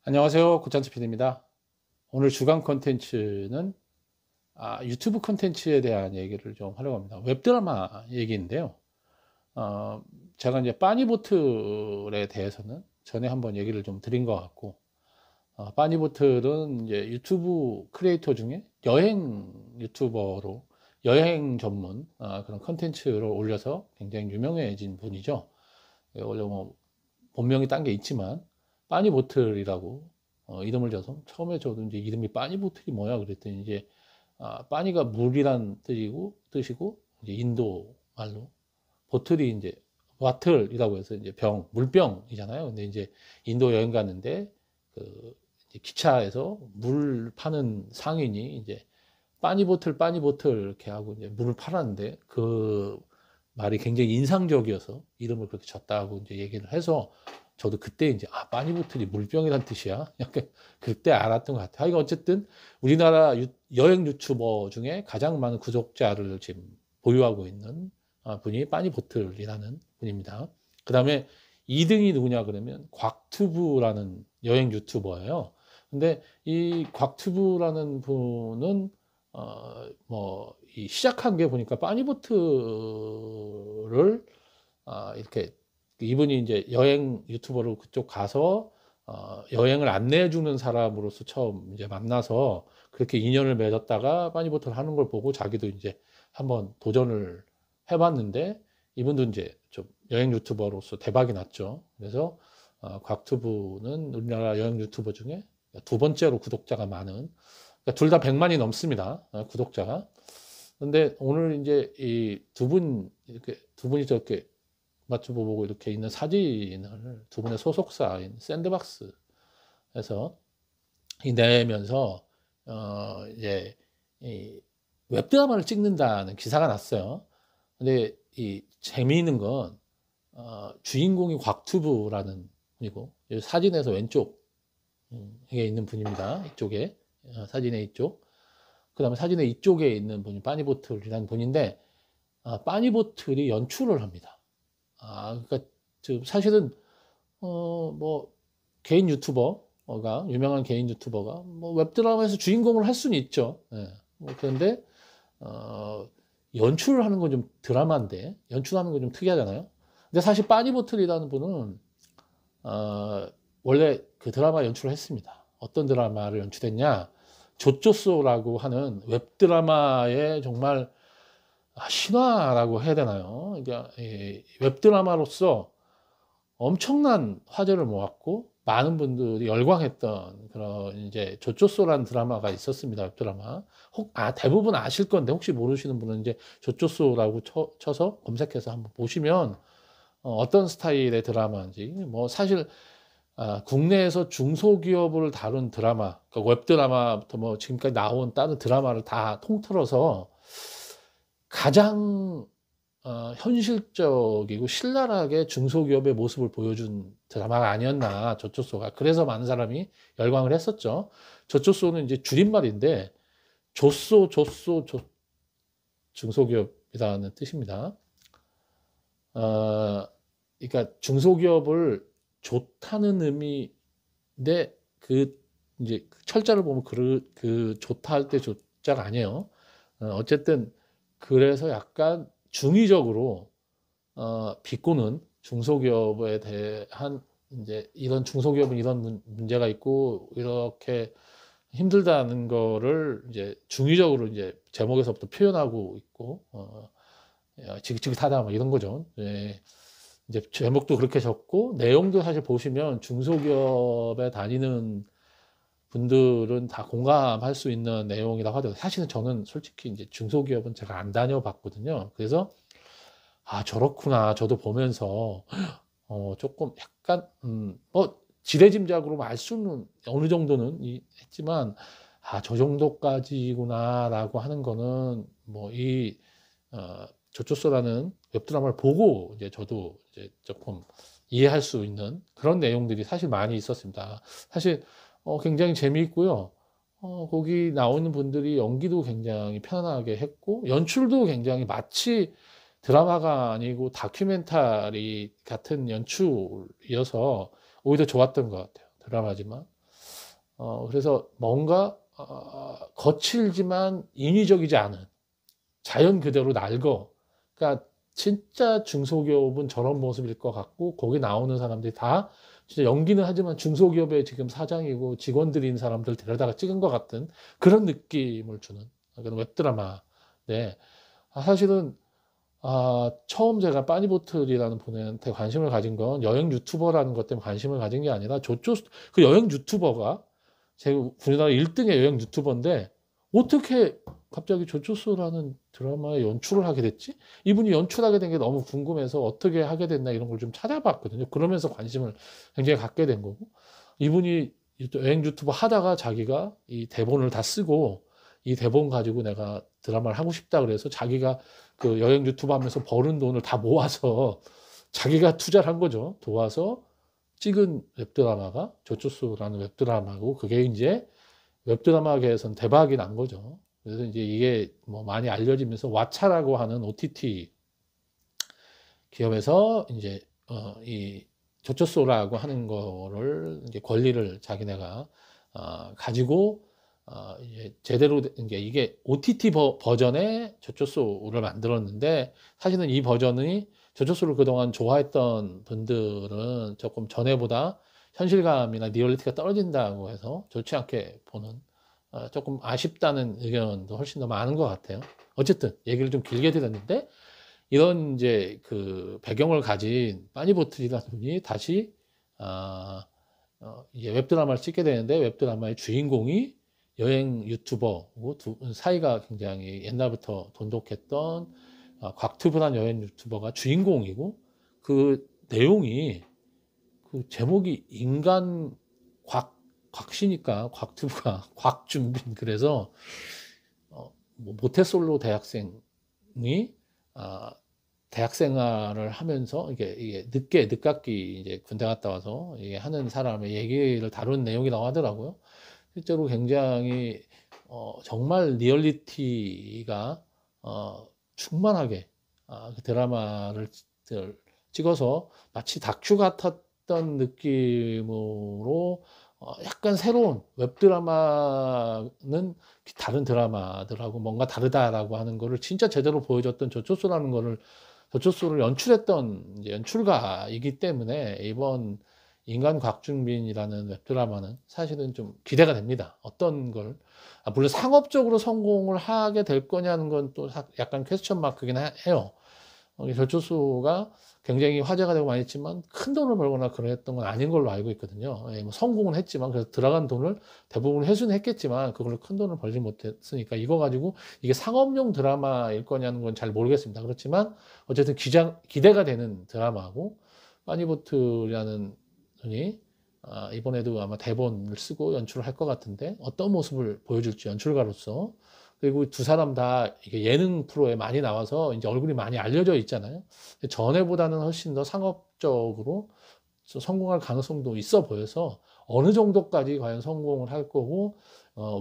안녕하세요. 고찬츠 PD입니다. 오늘 주간 콘텐츠는 유튜브 콘텐츠에 대한 얘기를 좀 하려고 합니다. 웹드라마 얘기인데요. 어, 제가 이제 빠니보틀에 대해서는 전에 한번 얘기를 좀 드린 것 같고, 빠니보틀은 이제 유튜브 크리에이터 중에 여행 유튜버로 여행 전문 그런 콘텐츠를 올려서 굉장히 유명해진 분이죠. 원래 뭐 본명이 딴 게 있지만 빠니보틀이라고 이름을 줘서 처음에 저도 이제 이름이 빠니보틀이 뭐야 그랬더니 이제 빠니가 물이란 뜻이고 이제 인도 말로 보틀이 이제 와틀이라고 해서 이제 물병이잖아요. 근데 이제 인도 여행 갔는데 그 이제 기차에서 물 파는 상인이 이제 빠니보틀 이렇게 하고 이제 물을 팔았는데 그 말이 굉장히 인상적이어서 이름을 그렇게 졌다고 이제 얘기를 해서 저도 그때 이제 빠니보틀이 물병이란 뜻이야. 약간 그때 알았던 것 같아요. 이거 어쨌든 우리나라 여행 유튜버 중에 가장 많은 구독자를 지금 보유하고 있는 분이 빠니보틀이라는 분입니다. 그 다음에 2등이 누구냐 그러면 곽튜브라는 여행 유튜버예요. 근데 이 곽튜브라는 분은 시작한 게 보니까 빠니보트를 이렇게 이분이 이제 여행 유튜버로 그쪽 가서 여행을 안내해 주는 사람으로서 처음 이제 만나서 그렇게 인연을 맺었다가 빠니보트를 하는 걸 보고 자기도 이제 한번 도전을 해봤는데 이분도 이제 좀 여행 유튜버로서 대박이 났죠. 그래서 곽튜브는 우리나라 여행 유튜버 중에 두 번째로 구독자가 많은, 그러니까 둘 다 100만이 넘습니다. 구독자가. 근데 오늘 이제 이 이렇게 두 분이 저렇게 맞춰 보고 이렇게 있는 사진을 두 분의 소속사인 샌드박스에서 내면서 이제 이 웹드라마를 찍는다는 기사가 났어요. 근데 이 재미있는 건 주인공이 곽튜브라는 분이고 사진에서 왼쪽에 있는 분입니다. 이쪽에 사진의 이쪽. 그 다음에 사진의 이쪽에 있는 분이 빠니보틀이라는 분인데 빠니보틀이 연출을 합니다. 그러니까 사실은 뭐 개인 유튜버가 유명한 개인 유튜버가 뭐 웹드라마에서 주인공을 할 수는 있죠. 예. 뭐 그런데 연출을 하는 건 좀 드라마인데 연출하는 건 좀 특이하잖아요. 근데 사실 빠니보틀이라는 분은 원래 그 드라마 연출을 했습니다. 어떤 드라마를 연출했냐? 조조소라고 하는 웹드라마의 정말 신화라고 해야 되나요? 그러니까 웹드라마로서 엄청난 화제를 모았고 많은 분들이 열광했던 그런 이제 조조소라는 드라마가 있었습니다. 웹드라마. 대부분 아실 건데 혹시 모르시는 분은 이제 조조소라고 쳐서 검색해서 한번 보시면 어떤 스타일의 드라마인지 뭐 사실 국내에서 중소기업을 다룬 드라마, 그러니까 웹드라마부터 뭐 지금까지 나온 다른 드라마를 다 통틀어서 가장 현실적이고 신랄하게 중소기업의 모습을 보여준 드라마가 아니었나, 저초소가. 그래서 많은 사람이 열광을 했었죠. 저초소는 이제 줄임말인데, 중소기업이라는 뜻입니다. 그러니까 중소기업을 좋다는 의미인데, 이제 철자를 보면 그 좋다 할 때 좋자가 아니에요. 어쨌든, 그래서 약간 중의적으로 비꼬는 중소기업에 대한 이제 이런 중소기업은 이런 문제가 있고 이렇게 힘들다는 거를 이제 중의적으로 이제 제목에서부터 표현하고 있고 지긋지긋하다 뭐 이런 거죠. 예. 이제 제목도 그렇게 적고 내용도 사실 보시면 중소기업에 다니는 분들은 다 공감할 수 있는 내용이라고 하더라고요. 사실은 저는 솔직히 이제 중소기업은 제가 안 다녀봤거든요. 그래서 저렇구나. 저도 보면서 조금 약간 뭐 지레짐작으로 알 수는 어느 정도는 했지만 저 정도까지구나라고 하는 거는 뭐 이 조초소라는 웹드라마를 보고 이제 저도 이제 조금 이해할 수 있는 그런 내용들이 사실 많이 있었습니다. 사실 굉장히 재미있고요. 거기 나오는 분들이 연기도 굉장히 편안하게 했고 연출도 굉장히 마치 드라마가 아니고 다큐멘터리 같은 연출이어서 오히려 좋았던 것 같아요. 드라마지만. 그래서 뭔가 거칠지만 인위적이지 않은 자연 그대로 날거. 그러니까 진짜 중소기업은 저런 모습일 것 같고 거기 나오는 사람들이 다 진짜 연기는 하지만 중소기업의 지금 사장이고 직원들인 사람들 데려다가 찍은 것 같은 그런 느낌을 주는 그런 웹드라마. 네. 사실은 처음 제가 빠니보틀이라는 분한테 관심을 가진 건 여행 유튜버라는 것 때문에 관심을 가진 게 아니라 그 여행 유튜버가 제 우리나라 1등의 여행 유튜버인데 어떻게 갑자기 조조수라는 드라마에 연출을 하게 됐지? 이분이 연출하게 된 게 너무 궁금해서 어떻게 하게 됐나 이런 걸 좀 찾아봤거든요. 그러면서 관심을 굉장히 갖게 된 거고 이분이 여행 유튜버 하다가 자기가 이 대본을 다 쓰고 이 대본 가지고 내가 드라마를 하고 싶다 그래서 자기가 그 여행 유튜브 하면서 버는 돈을 다 모아서 자기가 투자를 한 거죠. 도와서 찍은 웹드라마가 조조수라는 웹드라마고 그게 이제 웹드라마계에선 대박이 난 거죠. 그래서 이제 이게 뭐 많이 알려지면서 왓챠라고 하는 OTT 기업에서 이제 이 조조소라고 하는 거를 이제 권리를 자기네가 가지고 이제 제대로 이게 OTT 버전의 조조소를 만들었는데 사실은 이 버전이 조조소를 그동안 좋아했던 분들은 조금 전에보다 현실감이나 리얼리티가 떨어진다고 해서 좋지 않게 보는 조금 아쉽다는 의견도 훨씬 더 많은 것 같아요. 어쨌든 얘기를 좀 길게 드렸는데 이런 이제 그 배경을 가진 빠니보틀이라는 분이 다시 이제 웹드라마를 찍게 되는데 웹드라마의 주인공이 여행 유튜버고 사이가 굉장히 옛날부터 돈독했던 곽튜브란 여행 유튜버가 주인공이고 그 내용이 그 제목이 인간 곽씨니까 곽튜브가 곽준빈 그래서 뭐 모태솔로 대학생이 대학 생활을 하면서 이게 늦깎이 이제 군대 갔다 와서 이게 하는 사람의 얘기를 다룬 내용이라고 하더라고요. 실제로 굉장히 정말 리얼리티가 충만하게 그 드라마를 찍어서 마치 다큐 같았던 느낌으로 약간 새로운 웹드라마는 다른 드라마들하고 뭔가 다르다라고 하는 거를 진짜 제대로 보여줬던 조초수라는 거를 조초수를 연출했던 이제 연출가이기 때문에 이번 인간 곽준빈이라는 웹드라마는 사실은 좀 기대가 됩니다. 어떤 걸 물론 상업적으로 성공을 하게 될 거냐는 건 또 약간 퀘스천 마크긴 해요. 조초수가 굉장히 화제가 되고 많이 했지만 큰 돈을 벌거나 그랬던 건 아닌 걸로 알고 있거든요. 뭐 성공은 했지만 그래서 들어간 돈을 대부분 회수는 했겠지만 그걸로 큰 돈을 벌지 못했으니까 이거 가지고 이게 상업용 드라마일 거냐는 건 잘 모르겠습니다. 그렇지만 어쨌든 기대가 되는 드라마고 빠니보트라는 분이 이번에도 아마 대본을 쓰고 연출을 할 것 같은데 어떤 모습을 보여줄지 연출가로서 그리고 두 사람 다 이게 예능 프로에 많이 나와서 이제 얼굴이 많이 알려져 있잖아요. 전에보다는 훨씬 더 상업적으로 성공할 가능성도 있어 보여서 어느 정도까지 과연 성공을 할 거고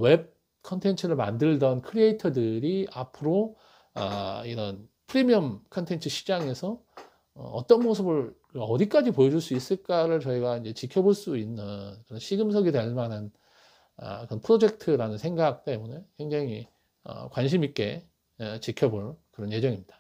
웹 컨텐츠를 만들던 크리에이터들이 앞으로 이런 프리미엄 컨텐츠 시장에서 어떤 모습을 어디까지 보여줄 수 있을까를 저희가 이제 지켜볼 수 있는 그런 시금석이 될 만한 그런 프로젝트라는 생각 때문에 굉장히 관심 있게 지켜볼 그런 예정입니다.